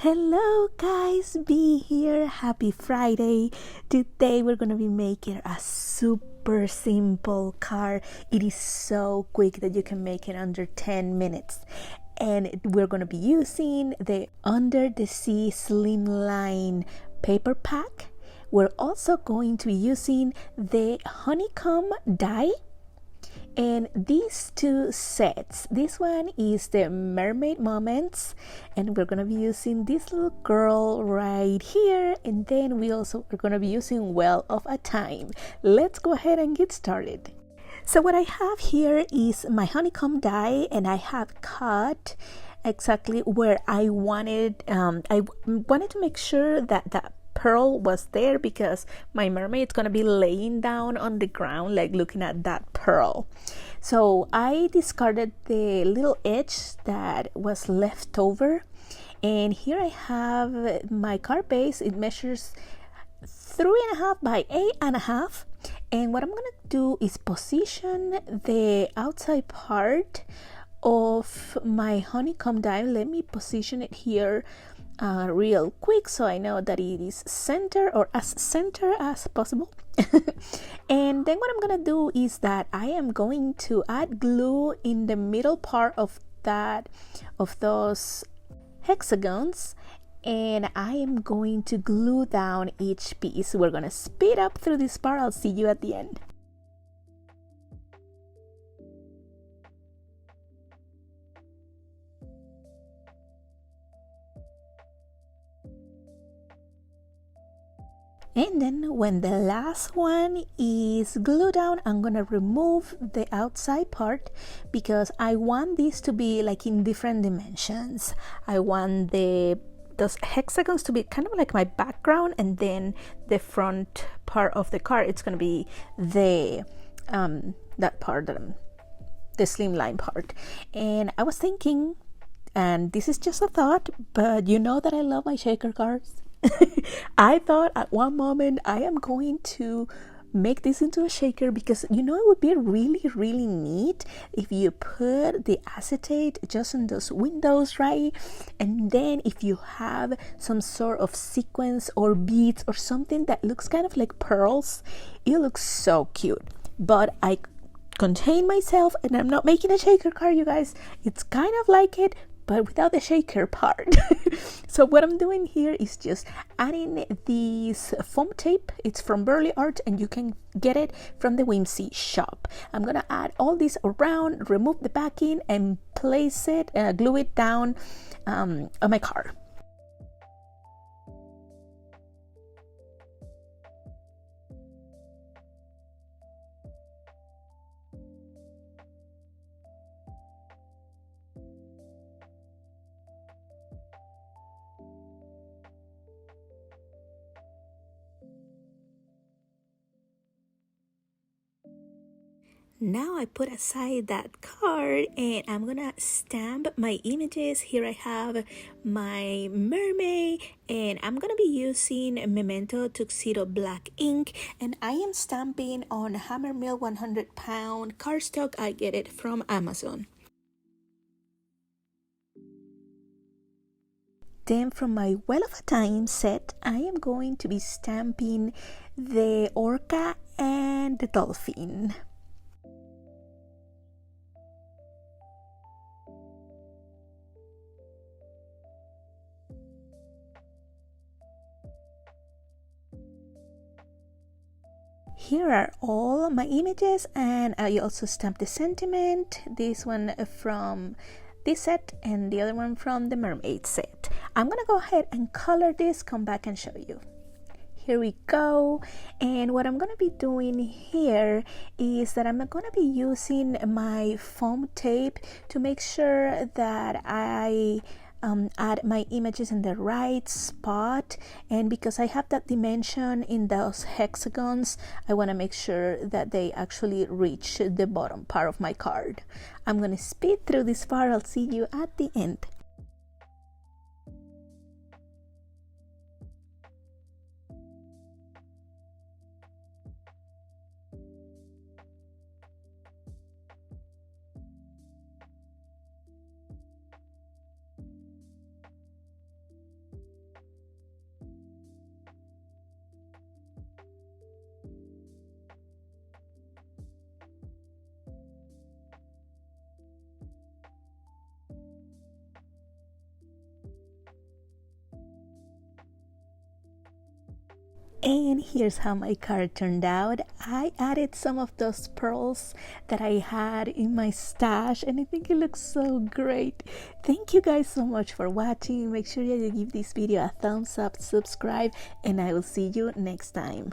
Hello guys, be here. Happy Friday. Today we're gonna be making a super simple card. It is so quick that you can make it under 10 minutes. And we're gonna be using the Under the Sea Slimline paper pack. We're also going to be using the honeycomb die and these two sets. This one is the Mermaid Moments, and we're gonna be using this little girl right here, and then we also are gonna be using Well of a Time. Let's go ahead and get started. So what I have here is my honeycomb die, and I have cut exactly where I wanted to make sure that that pearl was there, because my mermaid's gonna be laying down on the ground like looking at that pearl. So I discarded the little edge that was left over, and here I have my card base. It measures 3.5 by 8.5, and what I'm gonna do is position the outside part of my honeycomb die. Let me position it here real quick so I know that it is center, or as center as possible. And then what I'm gonna do is that I am going to add glue in the middle part of those hexagons, and I am going to glue down each piece. We're gonna speed up through this part. I'll see you at the end. And then when the last one is glued down, I'm gonna remove the outside part, because I want this to be like in different dimensions. I want those hexagons to be kind of like my background, and then the front part of the card, it's gonna be the that part, the slimline part. And I was thinking, and this is just a thought, but you know that I love my shaker cards. I thought at one moment I am going to make this into a shaker, because it would be really neat if you put the acetate just in those windows, right? And then if you have some sort of sequence or beads or something that looks kind of like pearls, it looks so cute. But I contain myself, and I'm not making a shaker card, you guys. It's kind of like it, but without the shaker part. So what I'm doing here is just adding this foam tape. It's from Burley Art, and you can get it from the Whimsy shop. I'm gonna add all this around, remove the backing, and place it, glue it down on my card. Now I put aside that card, and I'm gonna stamp my images. Here I have my mermaid, and I'm gonna be using Memento Tuxedo black ink, and I am stamping on Hammermill 100-pound cardstock. I get it from Amazon. Then from my Well of a Time set, I am going to be stamping the orca and the dolphin. Here are all my images, and I also stamped the sentiment, this one from this set and the other one from the mermaid set. I'm gonna go ahead and color this, come back and show you. Here we go. And what I'm gonna be doing here is that I'm gonna be using my foam tape to make sure that I add my images in the right spot. And because I have that dimension in those hexagons, I want to make sure that they actually reach the bottom part of my card. I'm going to speed through this part. I'll see you at the end. And here's how my card turned out. I added some of those pearls that I had in my stash, and I think it looks so great. Thank you guys so much for watching. Make sure you give this video a thumbs up, subscribe, and I will see you next time.